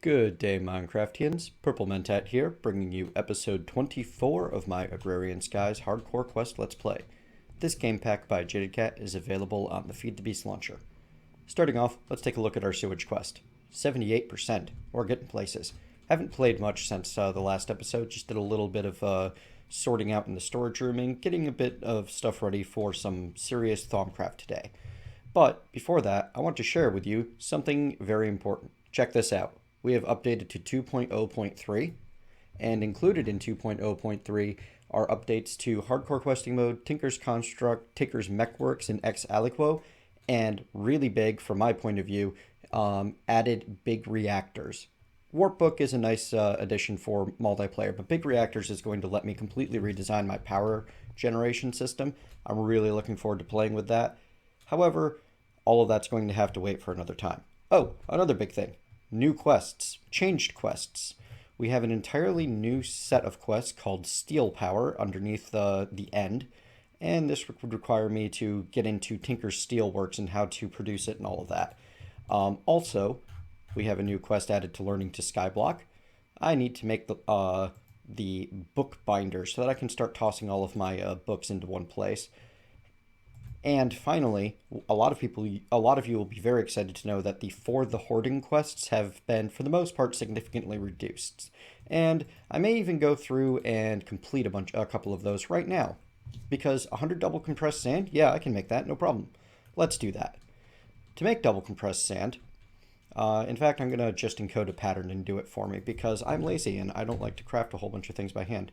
Good day, Minecraftians. Purple Mentat here, bringing you episode 24 of my Agrarian Skies Hardcore Quest Let's Play. This game pack by Jadedcat is available on the Feed the Beast launcher. Starting off, let's take a look at our sewage quest. 78%. We're getting places. Haven't played much since the last episode, just did a little bit of sorting out in the storage room and getting a bit of stuff ready for some serious Thaumcraft today. But before that, I want to share with you something very important. Check this out. We have updated to 2.0.3, and included in 2.0.3 are updates to Hardcore Questing Mode, Tinker's Construct, Tinker's Mechworks, and X Aliquo, and really big, from my point of view, added big reactors. Workbook is a nice addition for multiplayer, but big reactors is going to let me completely redesign my power generation system. I'm really looking forward to playing with that. However, all of that's going to have to wait for another time. Oh, another big thing. New quests, changed quests. We have an entirely new set of quests called Steel Power underneath the end, and this would require me to get into Tinker's Steelworks and how to produce it and all of that. Also, we have a new quest added to Learning to Skyblock. I need to make the book binder so that I can start tossing all of my books into one place. And finally, a lot of you will be very excited to know that the For the Hoarding quests have been, for the most part, significantly reduced. And I may even go through and complete a couple of those right now. Because 100 double compressed sand, yeah, I can make that, no problem. Let's do that. To make double compressed sand, in fact, I'm going to just encode a pattern and do it for me, because I'm lazy and I don't like to craft a whole bunch of things by hand.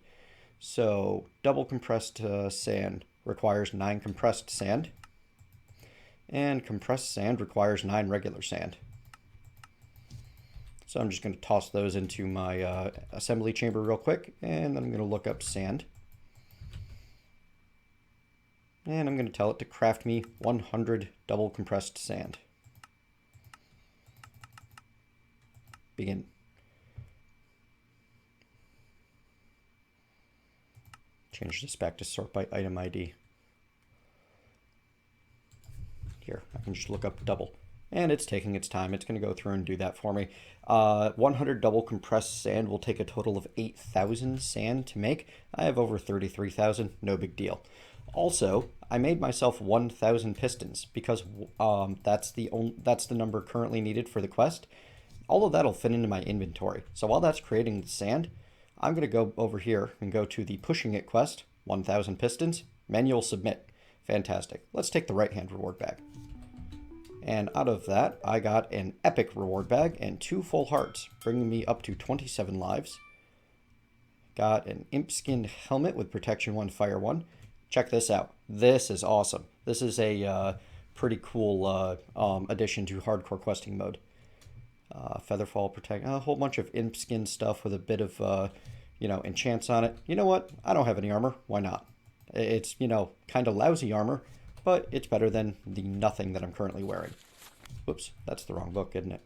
So, double compressed sand requires 9 compressed sand, and compressed sand requires 9 regular sand. So I'm just going to toss those into my assembly chamber real quick, and then I'm going to look up sand. And I'm going to tell it to craft me 100 double compressed sand. Begin. Change this back to sort by item ID. Here, I can just look up double. And it's taking its time. It's going to go through and do that for me. 100 double compressed sand will take a total of 8,000 sand to make. I have over 33,000, no big deal. Also, I made myself 1,000 pistons because that's the number currently needed for the quest. All of that'll fit into my inventory. So while that's creating the sand, I'm going to go over here and go to the Pushing It quest, 1,000 pistons, manual submit. Fantastic. Let's take the right-hand reward bag. And out of that, I got an epic reward bag and 2 full hearts, bringing me up to 27 lives. Got an imp skin helmet with protection 1, fire 1. Check this out. This is awesome. This is a pretty cool addition to hardcore questing mode. Featherfall protect, a whole bunch of imp skin stuff with a bit of, enchants on it. You know what? I don't have any armor. Why not? It's, kind of lousy armor, but it's better than the nothing that I'm currently wearing. Whoops, that's the wrong book, isn't it?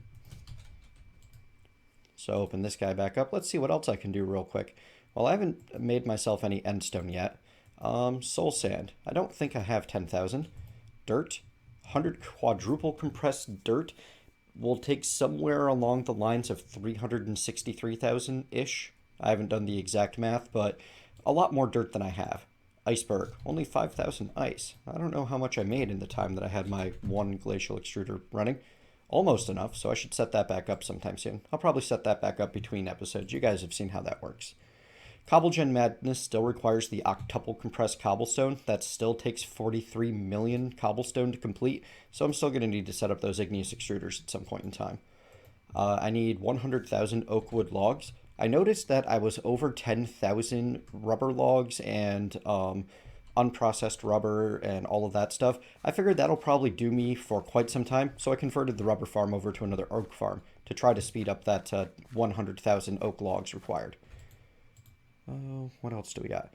So open this guy back up. Let's see what else I can do real quick. Well, I haven't made myself any endstone yet. Soul sand. I don't think I have 10,000. Dirt. 100 quadruple compressed dirt will take somewhere along the lines of 363,000-ish. I haven't done the exact math, but a lot more dirt than I have. Iceberg, only 5,000 ice. I don't know how much I made in the time that I had my one glacial extruder running. Almost enough, so I should set that back up sometime soon. I'll probably set that back up between episodes. You guys have seen how that works. Cobblegen Madness still requires the octuple compressed cobblestone. That still takes 43 million cobblestone to complete, so I'm still going to need to set up those igneous extruders at some point in time. I need 100,000 oak wood logs. I noticed that I was over 10,000 rubber logs and unprocessed rubber and all of that stuff. I figured that'll probably do me for quite some time, so I converted the rubber farm over to another oak farm to try to speed up that 100,000 oak logs required. What else do we got?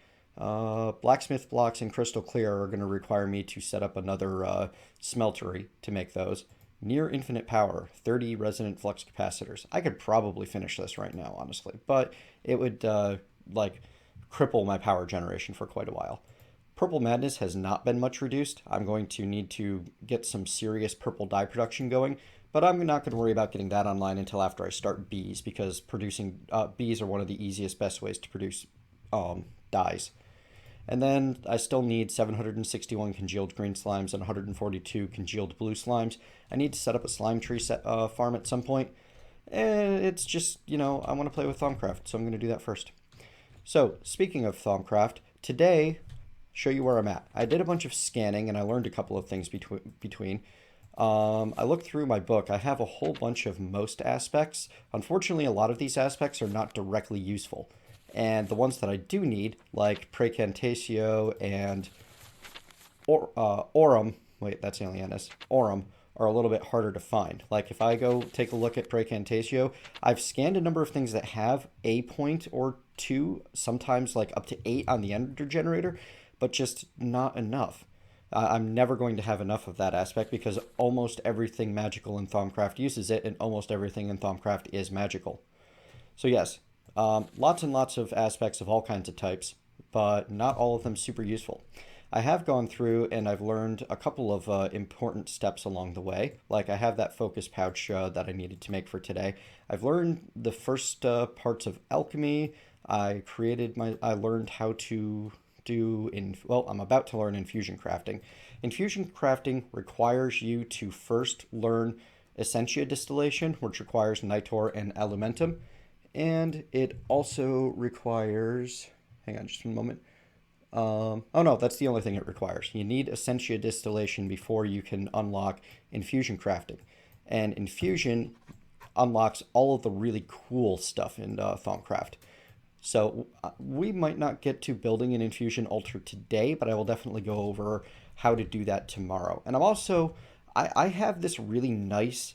Blacksmith blocks and crystal clear are going to require me to set up another smeltery to make those. Near infinite power, 30 resonant flux capacitors. I could probably finish this right now, honestly, but it would cripple my power generation for quite a while. Purple Madness has not been much reduced. I'm going to need to get some serious purple dye production going But I'm not going to worry about getting that online until after I start bees, because producing bees are one of the easiest, best ways to produce dyes. And then I still need 761 congealed green slimes and 142 congealed blue slimes. I need to set up a slime tree farm at some point. And it's just, I want to play with Thaumcraft, so I'm going to do that first. So, speaking of Thaumcraft, today, show you where I'm at. I did a bunch of scanning, and I learned a couple of things between. I looked through my book. I have a whole bunch of most aspects. Unfortunately, a lot of these aspects are not directly useful. And the ones that I do need, like Precantatio and Aurum, wait, that's Alienus, Aurum, are a little bit harder to find. Like if I go take a look at Precantatio, I've scanned a number of things that have a point or two, sometimes like up to 8 on the Ender generator, but just not enough. I'm never going to have enough of that aspect because almost everything magical in Thaumcraft uses it, and almost everything in Thaumcraft is magical. So yes, lots and lots of aspects of all kinds of types, but not all of them super useful. I have gone through and I've learned a couple of important steps along the way. Like I have that focus pouch that I needed to make for today. I've learned the first parts of alchemy. I learned how to I'm about to learn infusion crafting. Infusion crafting requires you to first learn essentia distillation, which requires nitor and elementum. And it also requires, hang on just a moment. Oh no, that's the only thing it requires. You need essentia distillation before you can unlock infusion crafting. And infusion unlocks all of the really cool stuff in Thaumcraft. So we might not get to building an infusion altar today, but I will definitely go over how to do that tomorrow. And I have this really nice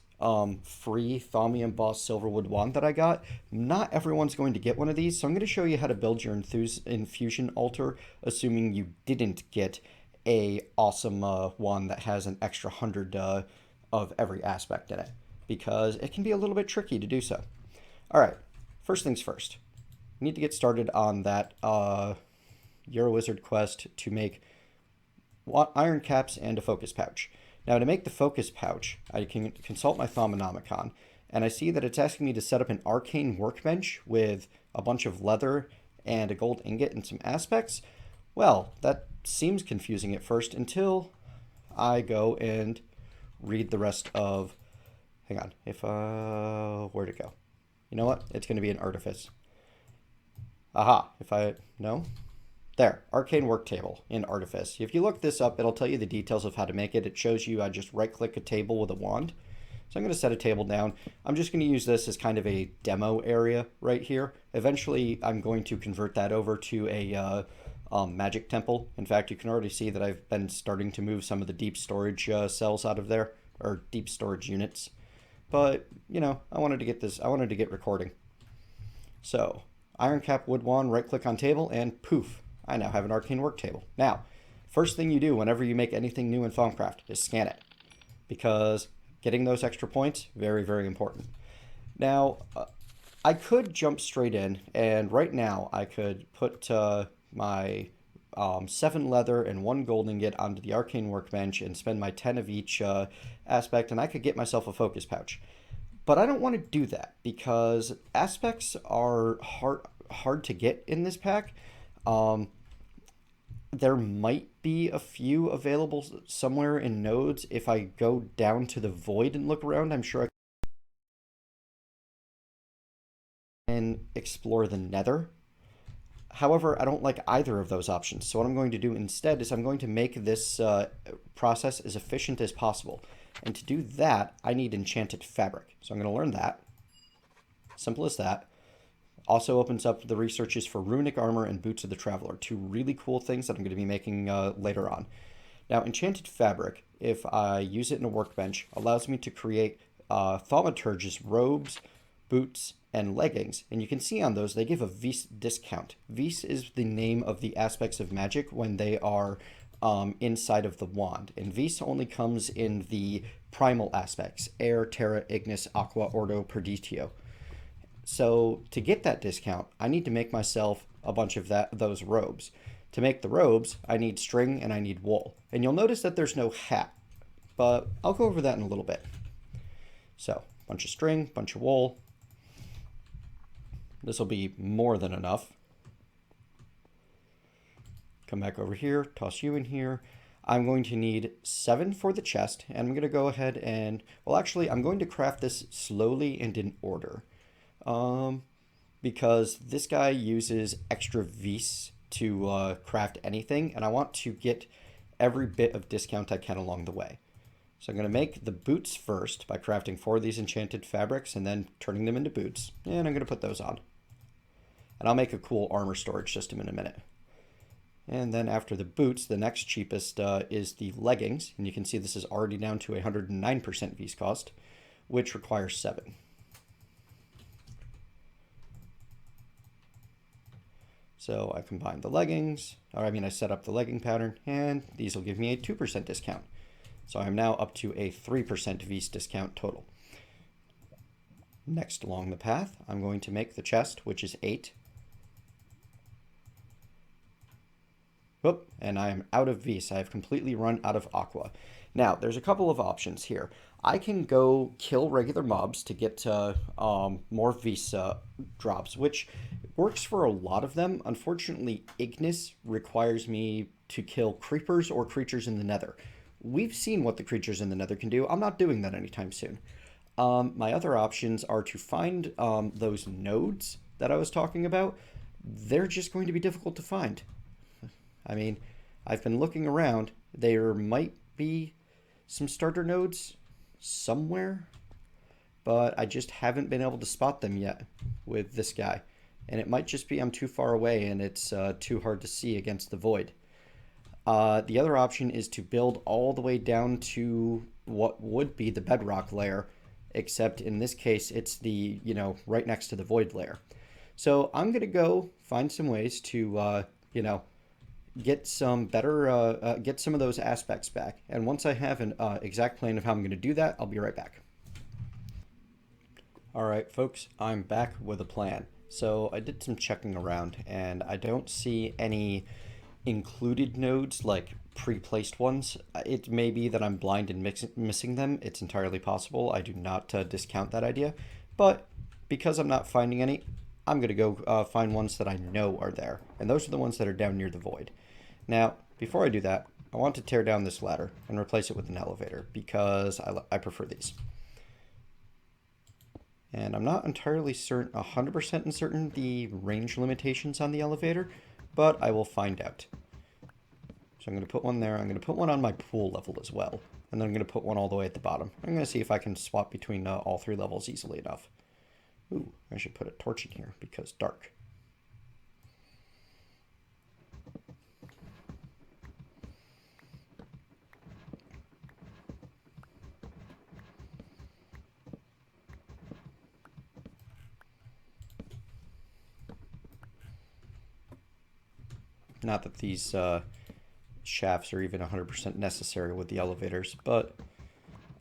free Thaumium Boss Silverwood wand that I got. Not everyone's going to get one of these, so I'm going to show you how to build your infusion altar, assuming you didn't get a awesome wand that has an extra 100 of every aspect in it, because it can be a little bit tricky to do so. All right, first things first. You need to get started on that Eurowizard quest to make iron caps and a focus pouch. Now, to make the focus pouch, I can consult my Thaumonomicon, and I see that it's asking me to set up an arcane workbench with a bunch of leather and a gold ingot and some aspects. Well, that seems confusing at first until I go and read the rest of... Hang on. Where'd it go? You know what? It's going to be an artifice. Aha. No? There, Arcane Work Table in Artifice. If you look this up, it'll tell you the details of how to make it. It shows you I just right-click a table with a wand. So I'm going to set a table down. I'm just going to use this as kind of a demo area right here. Eventually, I'm going to convert that over to a magic temple. In fact, you can already see that I've been starting to move some of the deep storage cells out of there, or deep storage units. But, I wanted to get recording. So, Iron Cap Wood Wand, right-click on table, and poof. I now have an arcane work table. Now, first thing you do whenever you make anything new in Thaumcraft is scan it, because getting those extra points, very, very important. Now, I could jump straight in, and right now I could put my 7 leather and 1 gold ingot onto the arcane workbench and spend my 10 of each aspect, and I could get myself a focus pouch. But I don't want to do that because aspects are hard to get in this pack. There might be a few available somewhere in nodes. If I go down to the void and look around, I'm sure I can explore the nether. However, I don't like either of those options. So what I'm going to do instead is I'm going to make this process as efficient as possible. And to do that, I need enchanted fabric. So I'm going to learn that. Simple as that. Also opens up the researches for runic armor and boots of the traveler, 2 really cool things that I'm going to be making later on. Now, enchanted fabric, if I use it in a workbench, allows me to create thaumaturge's robes, boots, and leggings. And you can see on those, they give a Vis discount. Vis is the name of the aspects of magic when they are inside of the wand. And Vis only comes in the primal aspects, air, terra, ignis, aqua, ordo, perditio. So to get that discount, I need to make myself a bunch of those robes. To make the robes, I need string and I need wool. And you'll notice that there's no hat, but I'll go over that in a little bit. So, bunch of string, bunch of wool. This will be more than enough. Come back over here, toss you in here. I'm going to need 7 for the chest, and I'm going to go ahead and, well, actually, I'm going to craft this slowly and in order. Because this guy uses extra vis to craft anything, and I want to get every bit of discount I can along the way. So I'm going to make the boots first by crafting 4 of these enchanted fabrics and then turning them into boots, and I'm going to put those on. And I'll make a cool armor storage system in a minute. And then after the boots, the next cheapest is the leggings. And you can see this is already down to 109% vis cost, which requires 7. So I combine the leggings, or I set up the legging pattern, and these will give me a 2% discount. So I'm now up to a 3% vis discount total. Next along the path, I'm going to make the chest, which is 8. Whoop, and I am out of vis. I have completely run out of aqua. Now, there's a couple of options here. I can go kill regular mobs to get more vis drops, which works for a lot of them. Unfortunately, Ignis requires me to kill creepers or creatures in the nether. We've seen what the creatures in the nether can do. I'm not doing that anytime soon. My other options are to find those nodes that I was talking about. They're just going to be difficult to find. I mean, I've been looking around. There might be some starter nodes somewhere, but I just haven't been able to spot them yet with this guy. And it might just be I'm too far away and it's too hard to see against the void. The other option is to build all the way down to what would be the bedrock layer, except in this case it's the, right next to the void layer. So I'm going to go find some ways to, get some better, get some of those aspects back. And once I have an exact plan of how I'm going to do that, I'll be right back. All right, folks, I'm back with a plan. So I did some checking around, and I don't see any included nodes, like pre-placed ones. It may be that I'm blind and missing them. It's entirely possible. I do not discount that idea. But because I'm not finding any, I'm going to go find ones that I know are there. And those are the ones that are down near the void. Now, before I do that, I want to tear down this ladder and replace it with an elevator because I prefer these. And I'm not entirely certain, 100% certain the range limitations on the elevator, but I will find out. So I'm going to put one there. I'm going to put one on my pool level as well. And then I'm going to put one all the way at the bottom. I'm going to see if I can swap between all 3 levels easily enough. Ooh, I should put a torch in here because dark. Not that these shafts are even 100% necessary with the elevators, but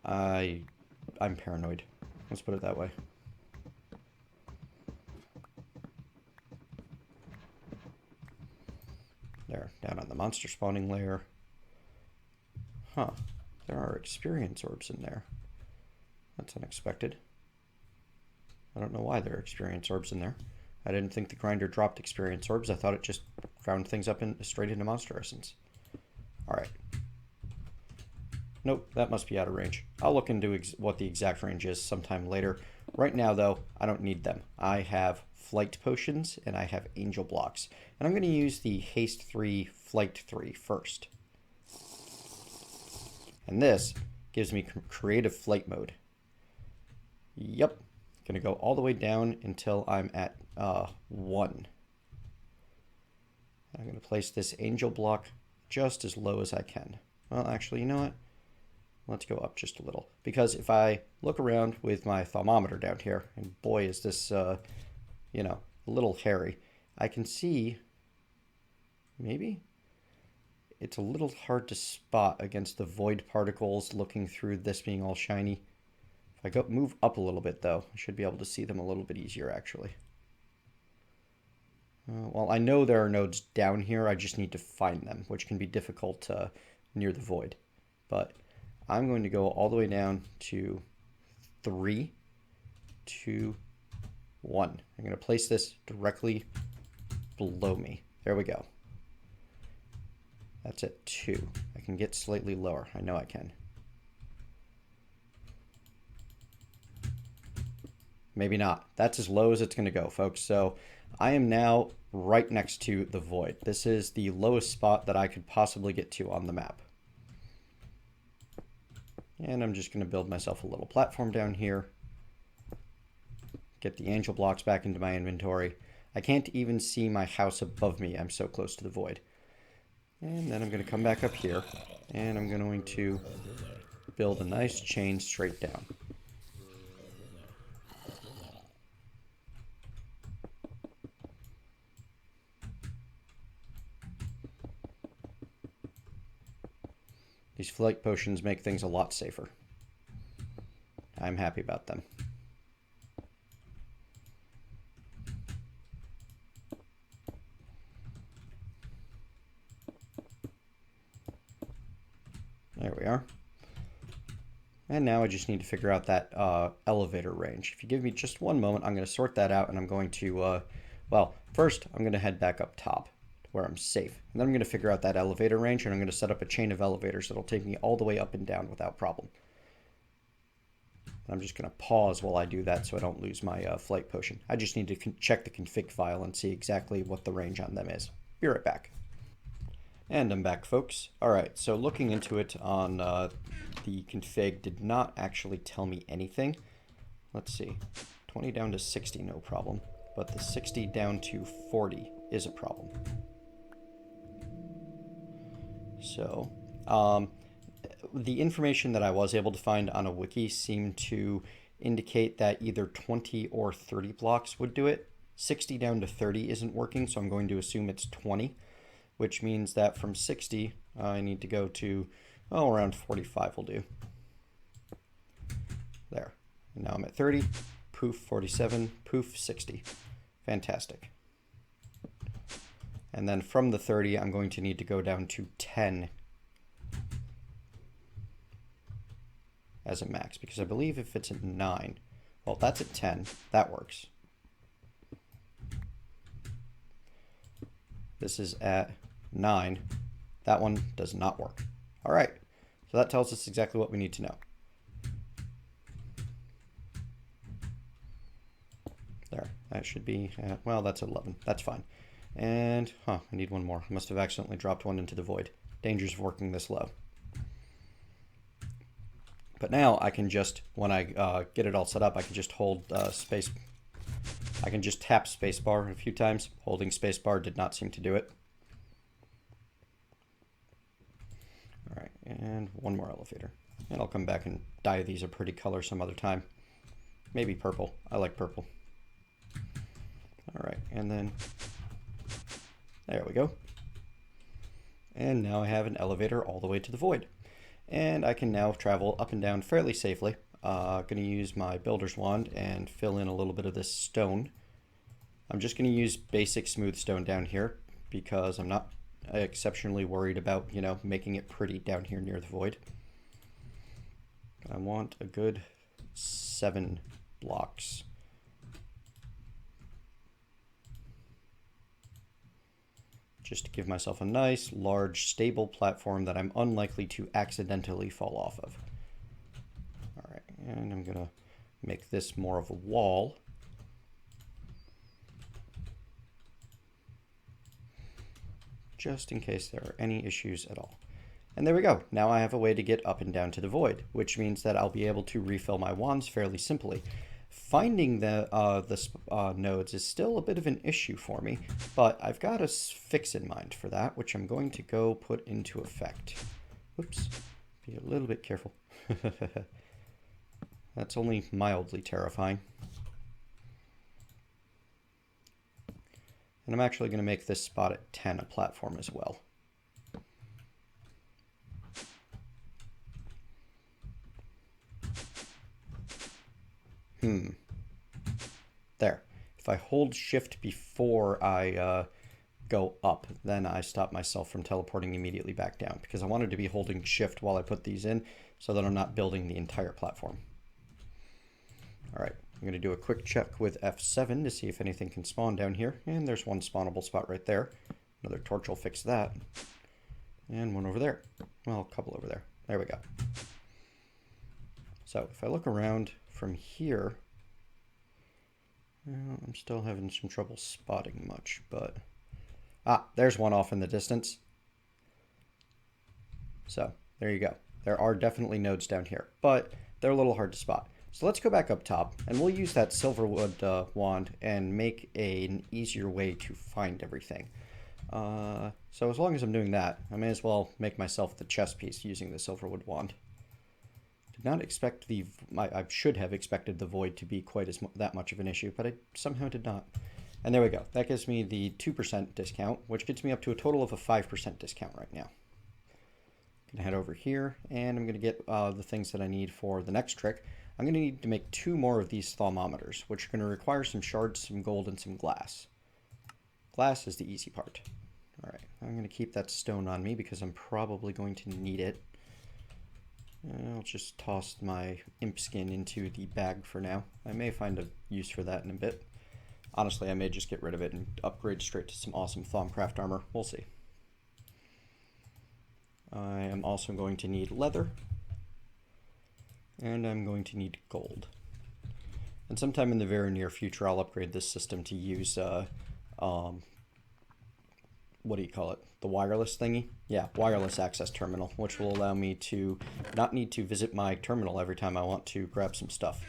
I'm paranoid. Let's put it that way. There, down on the monster spawning layer. Huh, there are experience orbs in there. That's unexpected. I don't know why there are experience orbs in there. I didn't think the grinder dropped experience orbs. I thought it just ground things up straight into monster essence. Alright. Nope, that must be out of range. I'll look into what the exact range is sometime later. Right now, though, I don't need them. I have flight potions and I have angel blocks. And I'm going to use the haste 3, flight 3 first. And this gives me creative flight mode. Yep. Going to go all the way down until I'm at 1. I'm going to place this angel block just as low as I can. Well, actually, you know what? Let's go up just a little. Because if I look around with my thermometer down here, and boy, is this, a little hairy, I can see, maybe? It's a little hard to spot against the void particles looking through this being all shiny. If I move up a little bit, though, I should be able to see them a little bit easier, actually. Well, I know there are nodes down here. I just need to find them, which can be difficult near the void. But I'm going to go all the way down to 3, 2, 1. I'm going to place this directly below me. There we go. That's at 2. I can get slightly lower. I know I can. Maybe not. That's as low as it's going to go, folks. So I am now right next to the void. This is the lowest spot that I could possibly get to on the map. And I'm just going to build myself a little platform down here. Get the angel blocks back into my inventory. I can't even see my house above me. I'm so close to the void. And then I'm going to come back up here, and I'm going to build a nice chain straight down. These flight potions make things a lot safer. I'm happy about them. There we are. And now I just need to figure out that elevator range. If you give me just one moment, I'm going to sort that out, and I'm going to, well, first I'm going to head back up top where I'm safe. And then I'm going to figure out that elevator range, and I'm going to set up a chain of elevators that'll take me all the way up and down without problem. And I'm just going to pause while I do that so I don't lose my flight potion. I just need to check the config file and see exactly what the range on them is. Be right back. And I'm back, folks. All right, so looking into it on the config did not actually tell me anything. Let's see, 20 down to 60, no problem. But the 60 down to 40 is a problem. So, the information that I was able to find on a wiki seemed to indicate that either 20 or 30 blocks would do it. 60 down to 30 isn't working, so I'm going to assume it's 20. Which means that from 60, I need to go to, oh, around 45 will do. There. And now I'm at 30, poof, 47, poof, 60. Fantastic. And then from the 30, I'm going to need to go down to 10 as a max, because I believe if it's at 9, well, that's at 10. That works. This is at 9. That one does not work. All right, so that tells us exactly what we need to know. There, that should be, well, that's 11. That's fine. And, I need one more. I must have accidentally dropped one into the void. Dangers of working this low. But now I can just, when I get it all set up, I can just hold space. I can just tap spacebar a few times. Holding spacebar did not seem to do it. All right, and one more elevator. And I'll come back and dye these a pretty color some other time. Maybe purple. I like purple. All right, and then there we go. And now I have an elevator all the way to the void. And I can now travel up and down fairly safely. Going to use my builder's wand and fill in a little bit of this stone. I'm just going to use basic smooth stone down here because I'm not exceptionally worried about, you know, making it pretty down here near the void. I want a good 7 blocks. Just to give myself a nice, large, stable platform that I'm unlikely to accidentally fall off of. All right, and I'm gonna make this more of a wall. Just in case there are any issues at all. And there we go. Now I have a way to get up and down to the void, which means that I'll be able to refill my wands fairly simply. Finding the nodes is still a bit of an issue for me, but I've got a fix in mind for that, which I'm going to go put into effect. Oops, be a little bit careful. That's only mildly terrifying. And I'm actually going to make this spot at 10 a platform as well. There. If I hold shift before I go up, then I stop myself from teleporting immediately back down, because I wanted to be holding shift while I put these in so that I'm not building the entire platform. All right, I'm going to do a quick check with F7 to see if anything can spawn down here. And there's one spawnable spot right there. Another torch will fix that. And one over there. Well, a couple over there. There we go. So if I look around from here, well, I'm still having some trouble spotting much, but... Ah, there's one off in the distance. So there you go. There are definitely nodes down here, but they're a little hard to spot. So let's go back up top, and we'll use that silverwood wand and make an easier way to find everything. So as long as I'm doing that, I may as well make myself the chest piece using the silverwood wand. Did not expect I should have expected the void to be quite that much of an issue, but I somehow did not. And there we go. That gives me the 2% discount, which gets me up to a total of a 5% discount right now. I'm gonna head over here, and I'm gonna get the things that I need for the next trick. I'm gonna need to make 2 more of these thermometers, which are gonna require some shards, some gold, and some glass. Glass is the easy part. All right, I'm gonna keep that stone on me because I'm probably going to need it. I'll just toss my imp skin into the bag for now. I may find a use for that in a bit. Honestly, I may just get rid of it and upgrade straight to some awesome Thaumcraft armor. We'll see. I am also going to need leather. And I'm going to need gold. And sometime in the very near future, I'll upgrade this system to use, what do you call it? The wireless thingy? Yeah, wireless access terminal, which will allow me to not need to visit my terminal every time I want to grab some stuff.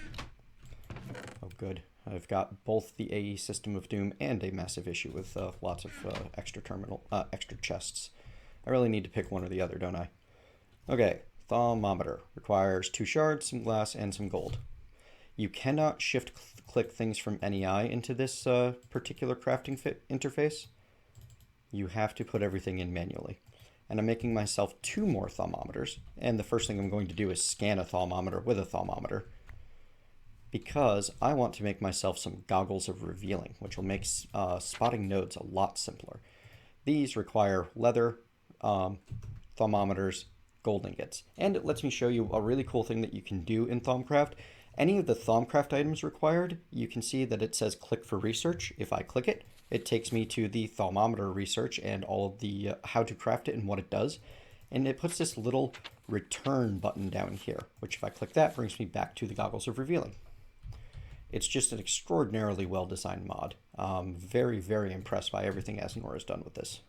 Oh, good. I've got both the AE System of Doom and a massive issue with lots of extra chests. I really need to pick one or the other, don't I? Okay, thermometer requires 2 shards, some glass, and some gold. You cannot shift-click things from NEI into this particular crafting interface. You have to put everything in manually. And I'm making myself 2 more thermometers, and the first thing I'm going to do is scan a thermometer with a thermometer, because I want to make myself some goggles of revealing, which will make spotting nodes a lot simpler. These require leather, thermometers, gold ingots, and it lets me show you a really cool thing that you can do in Thaumcraft. Any of the Thaumcraft items required, you can see that it says click for research. If I click it, it takes me to the thermometer research and all of the how to craft it and what it does. And it puts this little return button down here, which if I click that, brings me back to the goggles of revealing. It's just an extraordinarily well-designed mod. Very, very impressed by everything Asinor has done with this.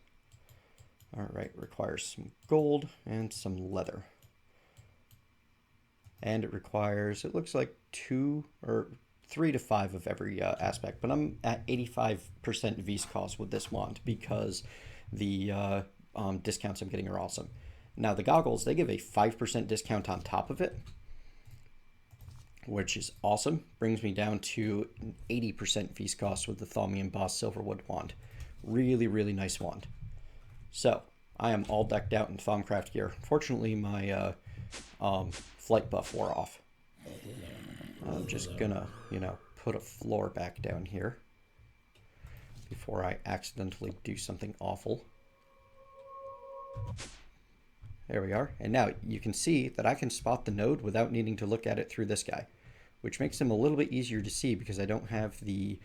All right, requires some gold and some leather. And it requires, it looks like 2 or 3 to 5 of every aspect, but I'm at 85% VSCOS with this wand because the discounts I'm getting are awesome. Now the goggles, they give a 5% discount on top of it, which is awesome. Brings me down to 80% VSCOS with the Thaumian Boss Silverwood wand. Really, really nice wand. So I am all decked out in Thaumcraft gear. Fortunately, my flight buff wore off. I'm just gonna, put a floor back down here before I accidentally do something awful. There we are. And now you can see that I can spot the node without needing to look at it through this guy, which makes him a little bit easier to see because I don't have the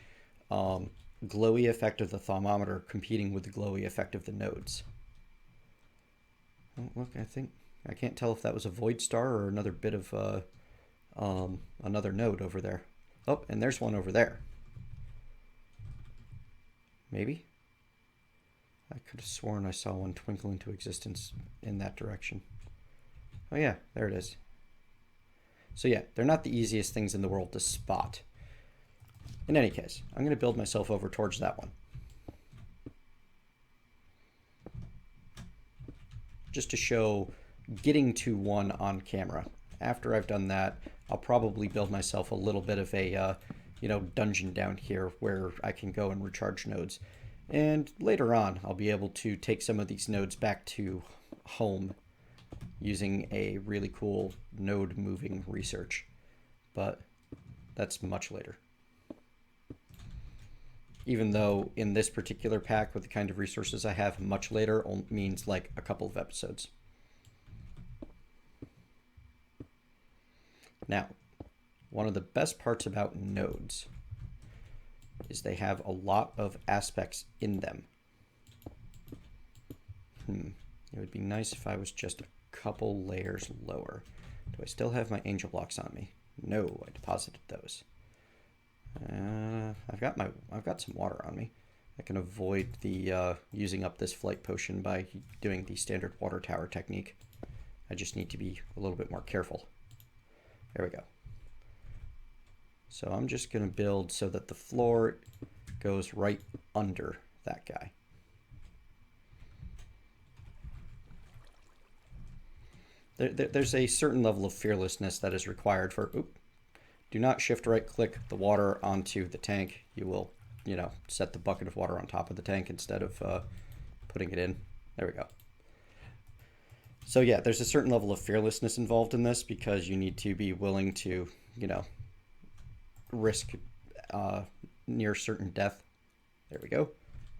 glowy effect of the thermometer competing with the glowy effect of the nodes. Oh, look, I can't tell if that was a void star or another bit of another node over there. Oh, and there's one over there. Maybe? I could have sworn I saw one twinkle into existence in that direction. Oh yeah, there it is. So yeah, they're not the easiest things in the world to spot. In any case, I'm going to build myself over towards that one. Just to show getting to one on camera. After I've done that, I'll probably build myself a little bit of a, dungeon down here where I can go and recharge nodes. And later on, I'll be able to take some of these nodes back to home using a really cool node moving research. But that's much later. Even though in this particular pack with the kind of resources I have, much later means like a couple of episodes. Now, one of the best parts about nodes is they have a lot of aspects in them. It would be nice if I was just a couple layers lower. Do I still have my angel blocks on me? No, I deposited those. I've got some water on me. I can avoid the using up this flight potion by doing the standard water tower technique. I just need to be a little bit more careful. There we go. So I'm just going to build so that the floor goes right under that guy. There's a certain level of fearlessness that is required for, do not shift right click the water onto the tank. You will, set the bucket of water on top of the tank instead of putting it in. There we go. So yeah, there's a certain level of fearlessness involved in this because you need to be willing to, risk near certain death. There we go.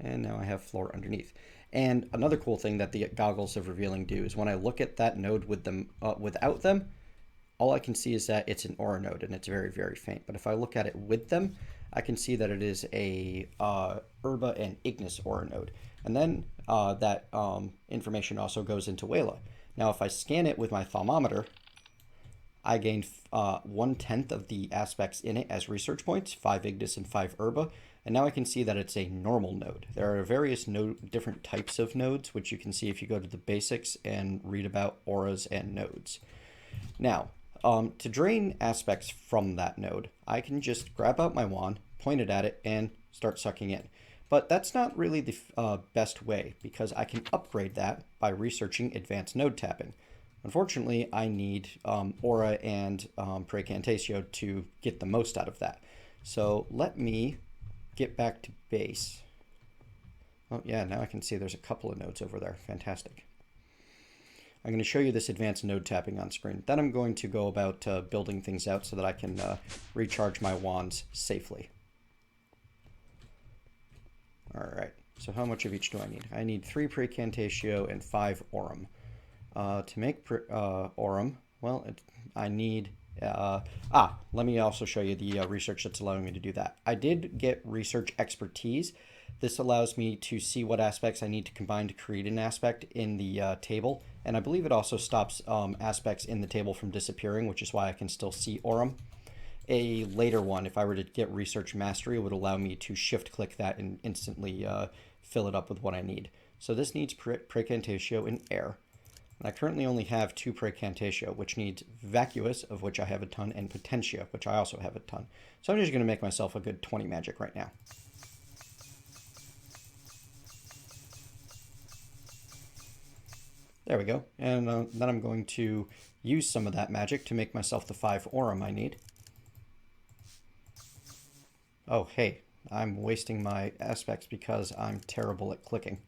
And now I have floor underneath. And another cool thing that the goggles of revealing do is when I look at that node with them without them, all I can see is that it's an aura node and it's very, very faint. But if I look at it with them, I can see that it is a Herba and Ignis aura node. And then that information also goes into Wayla. Now, if I scan it with my thermometer, I gain 1/10 of the aspects in it as research points, 5 Ignis and 5 Herba. And now I can see that it's a normal node. There are various different types of nodes, which you can see if you go to the basics and read about auras and nodes. Now, to drain aspects from that node, I can just grab out my wand, point it at it, and start sucking in. But that's not really the best way, because I can upgrade that by researching advanced node tapping. Unfortunately, I need aura and precantatio to get the most out of that. So let me get back to base. Oh yeah, now I can see there's a couple of nodes over there. Fantastic. I'm going to show you this advanced node tapping on screen. Then I'm going to go about building things out so that I can recharge my wands safely. All right, so how much of each do I need? I need 3 precantatio and 5 aurum. To make aurum, well, I need... let me also show you the research that's allowing me to do that. I did get research expertise. This allows me to see what aspects I need to combine to create an aspect in the table. And I believe it also stops aspects in the table from disappearing, which is why I can still see aurum. A later one, if I were to get research mastery, would allow me to shift click that and instantly fill it up with what I need. So this needs precantatio and air. And I currently only have 2 precantatio, which needs vacuous, of which I have a ton, and potentia, which I also have a ton. So I'm just going to make myself a good 20 magic right now. There we go. And then I'm going to use some of that magic to make myself the 5 aurum I need. Oh, hey, I'm wasting my aspects because I'm terrible at clicking.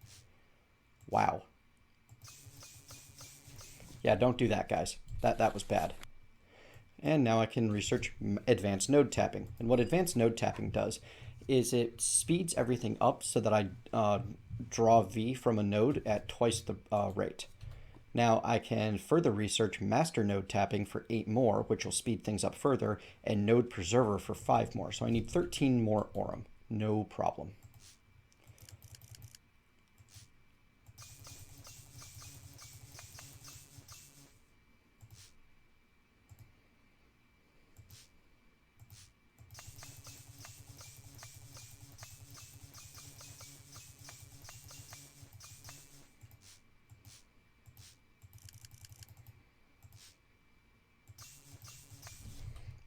Wow. Yeah, don't do that, guys. That was bad. And now I can research advanced node tapping. And what advanced node tapping does is it speeds everything up so that I draw V from a node at twice the rate. Now I can further research master node tapping for 8 more, which will speed things up further, and node preserver for 5 more. So I need 13 more aurum. No problem.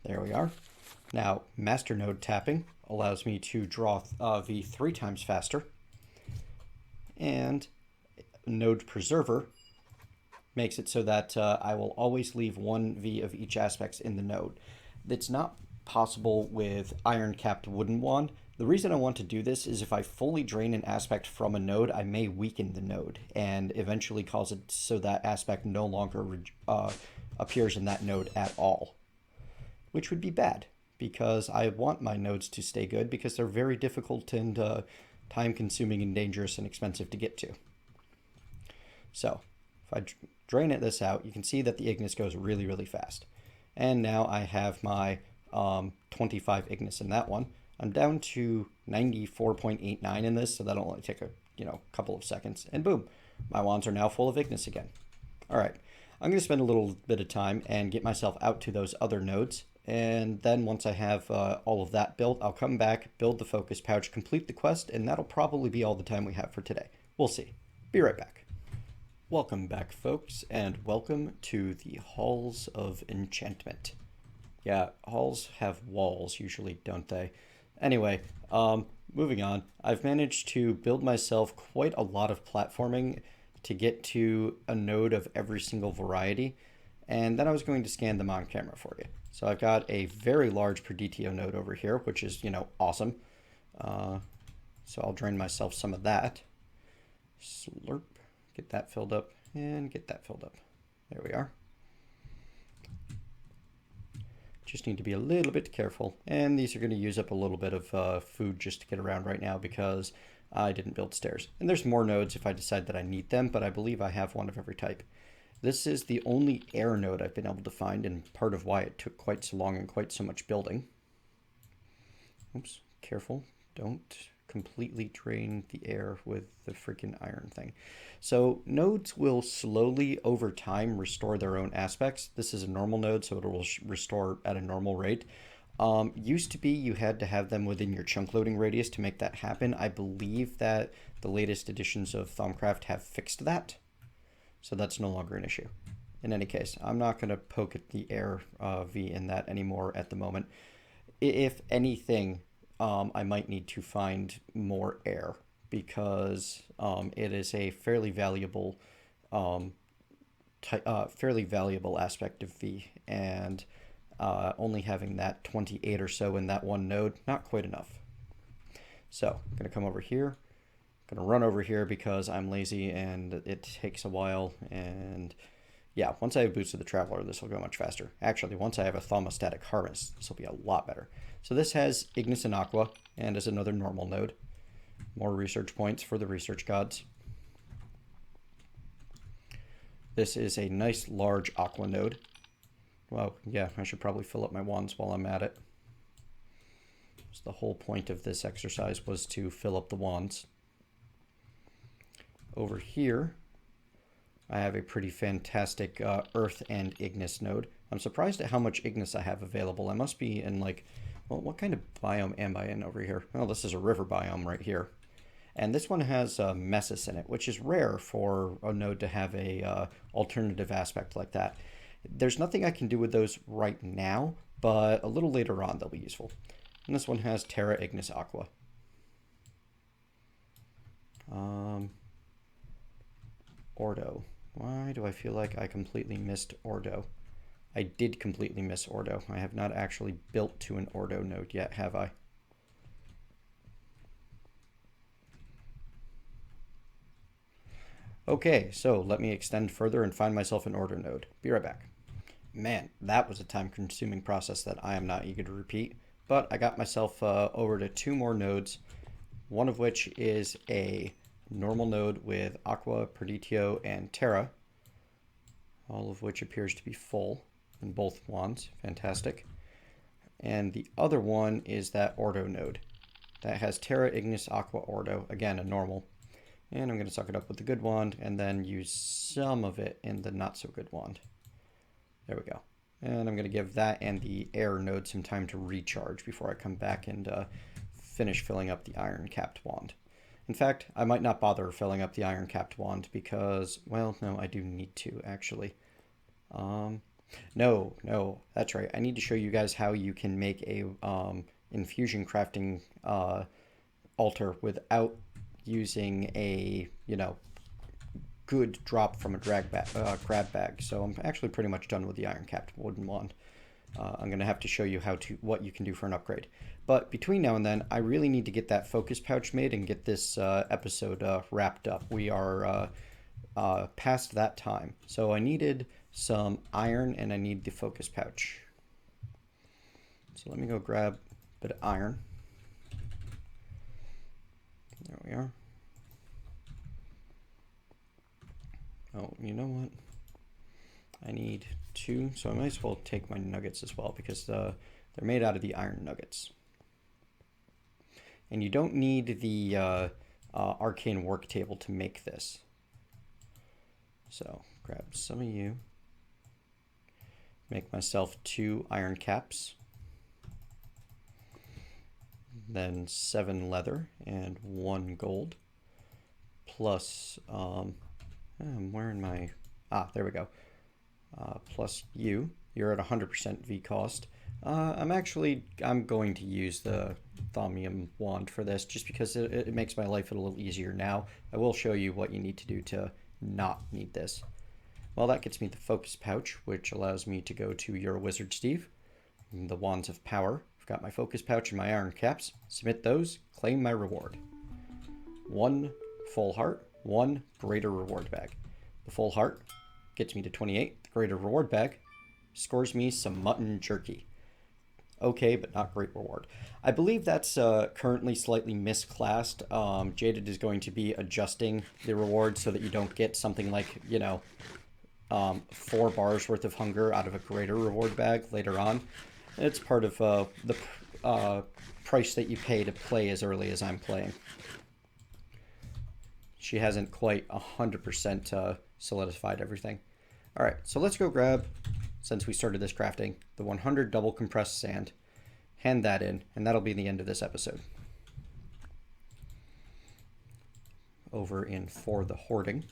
There we are. Now, master node tapping allows me to draw V 3 times faster. And node preserver makes it so that I will always leave 1 V of each aspect in the node. That's not possible with iron capped wooden wand. The reason I want to do this is if I fully drain an aspect from a node, I may weaken the node and eventually cause it so that aspect no longer appears in that node at all, which would be bad because I want my nodes to stay good because they're very difficult and time-consuming and dangerous and expensive to get to. So if I drain this out, you can see that the Ignis goes really, really fast. And now I have my 25 Ignis in that one. I'm down to 94.89 in this, so that'll only take a couple of seconds. And boom, my wands are now full of Ignis again. All right, I'm going to spend a little bit of time and get myself out to those other nodes. And then once I have all of that built, I'll come back, build the focus pouch, complete the quest, and that'll probably be all the time we have for today. We'll see. Be right back. Welcome back, folks, and welcome to the Halls of Enchantment. Yeah, halls have walls usually, don't they? Anyway, moving on. I've managed to build myself quite a lot of platforming to get to a node of every single variety, and then I was going to scan them on camera for you. So I've got a very large Preditio node over here, which is, awesome. So I'll drain myself some of that. Slurp. Get that filled up and get that filled up. There we are. Just need to be a little bit careful. And these are going to use up a little bit of food just to get around right now because I didn't build stairs. And there's more nodes if I decide that I need them, but I believe I have one of every type. This is the only air node I've been able to find, and part of why it took quite so long and quite so much building. Oops, careful. Don't completely drain the air with the freaking iron thing. So nodes will slowly over time restore their own aspects. This is a normal node, so it will restore at a normal rate. Used to be you had to have them within your chunk loading radius to make that happen. I believe that the latest editions of Thaumcraft have fixed that. So that's no longer an issue. In any case, I'm not going to poke at the air V in that anymore at the moment. If anything, I might need to find more air because it is a fairly valuable aspect of V, and only having that 28 or so in that one node, not quite enough. So I'm going to come over here. Gonna run over here because I'm lazy and it takes a while, and yeah, once I have Boots of the Traveler, this will go much faster. Actually, once I have a Thaumastatic Harvest, this will be a lot better. So this has Ignis and Aqua, and is another normal node. More research points for the research gods. This is a nice large Aqua node. Well, yeah, I should probably fill up my wands while I'm at it. So the whole point of this exercise was to fill up the wands. Over here, I have a pretty fantastic Earth and Ignis node. I'm surprised at how much Ignis I have available. I must be in like, well, what kind of biome am I in over here? Well, this is a river biome right here. And this one has Messis in it, which is rare for a node to have a alternative aspect like that. There's nothing I can do with those right now, but a little later on they'll be useful. And this one has Terra Ignis Aqua. Ordo. Why do I feel like I completely missed Ordo? I did completely miss Ordo. I have not actually built to an Ordo node yet, have I? Okay, so let me extend further and find myself an Ordo node. Be right back. Man, that was a time-consuming process that I am not eager to repeat, but I got myself over to 2 more nodes, one of which is a normal node with Aqua, Preditio, and Terra, all of which appears to be full in both wands. Fantastic. And the other one is that Ordo node that has Terra, Ignis, Aqua, Ordo, again a normal. And I'm going to suck it up with the good wand and then use some of it in the not so good wand. There we go. And I'm going to give that and the air node some time to recharge before I come back and finish filling up the iron capped wand. In fact, I might not bother filling up the iron capped wand because, well, no, I do need to actually. No, that's right. I need to show you guys how you can make a infusion crafting altar without using a, good drop from a crab bag. So I'm actually pretty much done with the iron capped wooden wand. I'm going to have to show you what you can do for an upgrade. But between now and then, I really need to get that focus pouch made and get this episode wrapped up. We are past that time. So I needed some iron and I need the focus pouch. So let me go grab a bit of iron. There we are. Oh, you know what? I need 2, so I might as well take my nuggets as well because They're made out of the iron nuggets. And you don't need the arcane work table to make this. So grab some of you. Make myself 2 iron caps. Then 7 leather and 1 gold. Plus, I'm wearing my, there we go. Plus you. You're at 100% V cost. I'm going to use the Thaumium wand for this just because it makes my life a little easier now. I will show you what you need to do to not need this. Well, that gets me the focus pouch, which allows me to go to your Wizard Steve. The Wands of Power. I've got my focus pouch and my iron caps. Submit those, claim my reward. 1 full heart, 1 greater reward bag. The full heart gets me to 28. The greater reward bag scores me some mutton jerky. Okay, but not great reward. I believe that's currently slightly misclassed. Jaded is going to be adjusting the reward so that you don't get something like, 4 bars worth of hunger out of a greater reward bag later on. It's part of the price that you pay to play as early as I'm playing. She hasn't quite 100% solidified everything. All right, so let's go grab, since we started this crafting, the 100 double compressed sand. Hand that in, and that'll be the end of this episode. Over in for the hoarding.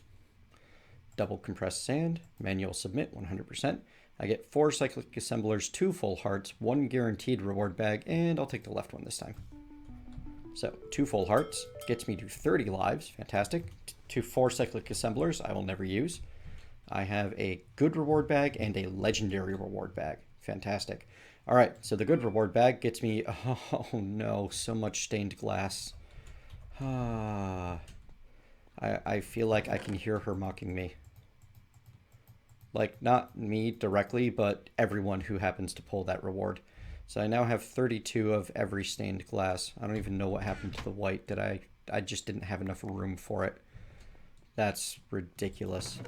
Double compressed sand, manual submit 100%. I get 4 cyclic assemblers, 2 full hearts, 1 guaranteed reward bag, and I'll take the left one this time. So 2 full hearts gets me to 30 lives, fantastic. 4 cyclic assemblers I will never use. I have a good reward bag and a legendary reward bag, fantastic. All right, so the good reward bag gets me, oh no, so much stained glass. I feel like I can hear her mocking me. Like, not me directly, but everyone who happens to pull that reward. So I now have 32 of every stained glass. I don't even know what happened to the white. I just didn't have enough room for it. That's ridiculous.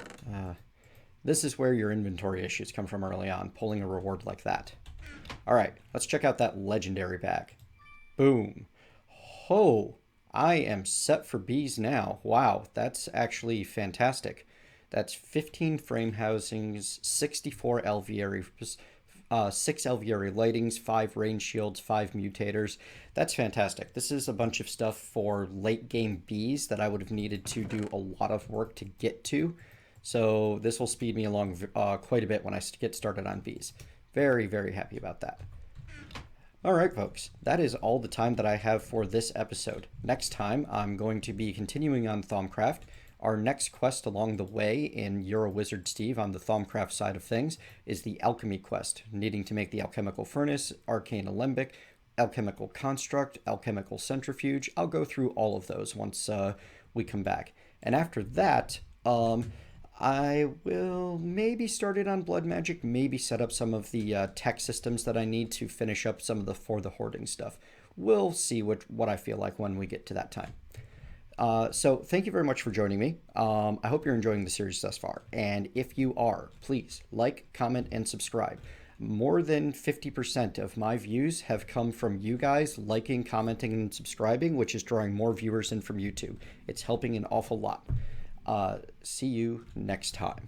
This is where your inventory issues come from early on, pulling a reward like that. All right, let's check out that legendary bag. Boom. Oh, I am set for bees now. Wow, that's actually fantastic. That's 15 frame housings, 64 alveoli, 6 alveoli lightings, 5 range shields, 5 mutators. That's fantastic. This is a bunch of stuff for late game bees that I would have needed to do a lot of work to get to. So this will speed me along quite a bit when I get started on bees. Very, very happy about that. All right, folks, that is all the time that I have for this episode. Next time, I'm going to be continuing on Thaumcraft. Our next quest along the way in Euro Wizard Steve on the Thaumcraft side of things is the alchemy quest, needing to make the alchemical furnace, arcane alembic, alchemical construct, alchemical centrifuge. I'll go through all of those once we come back. And after that, I will maybe start it on blood magic, maybe set up some of the tech systems that I need to finish up some of the for the hoarding stuff. We'll see what I feel like when we get to that time. So thank you very much for joining me. I hope you're enjoying the series thus far. And if you are, please like, comment, and subscribe. More than 50% of my views have come from you guys liking, commenting, and subscribing, which is drawing more viewers in from YouTube. It's helping an awful lot. See you next time.